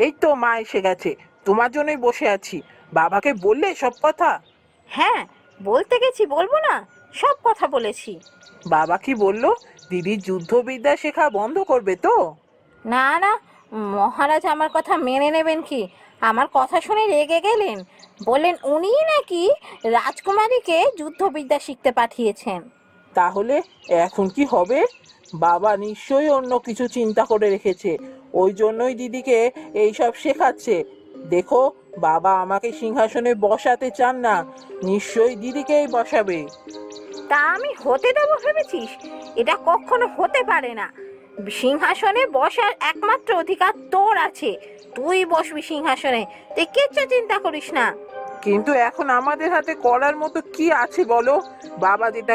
এই তো মা এসে গেছে, তোমার জন্যই বসে আছি। বাবাকে বললে সব কথা? হ্যাঁ, বলতে গেছি, বলবো না? সব কথা বলেছি। বাবা কি বললো? দিদি যুদ্ধবিদ্যা শেখা বন্ধ করবে তো? না না, মহারাজ আমার কথা মেনে নেবেন কি? আমার কথা শুনে রেগে গেলেন। বললেন উনিই নাকি রাজকুমারীকে যুদ্ধবিদ্যা শিখতে পাঠিয়েছেন। তাহলে এখন কি হবে? বাবা নিশ্চয়ই অন্য কিছু চিন্তা করে রেখেছে, ওই জন্যই দিদিকে এইসব শেখাচ্ছে। দেখো, বাবা আমাকে সিংহাসনে বসাতে চান না, নিশ্চয়ই দিদিকেই বসাবে। তা আমি হতে দেবো ভেবেছিস? এটা কখনো হতে পারে না। সিংহাসনে বসার একমাত্র অধিকার তোর আছে। তুই বসবি সিংহাসনে, তুই কিচ্ছু চিন্তা করিস না। কিন্তু এখন আমাদের হাতে করার মতো কি আছে বলো? বাবা যেটা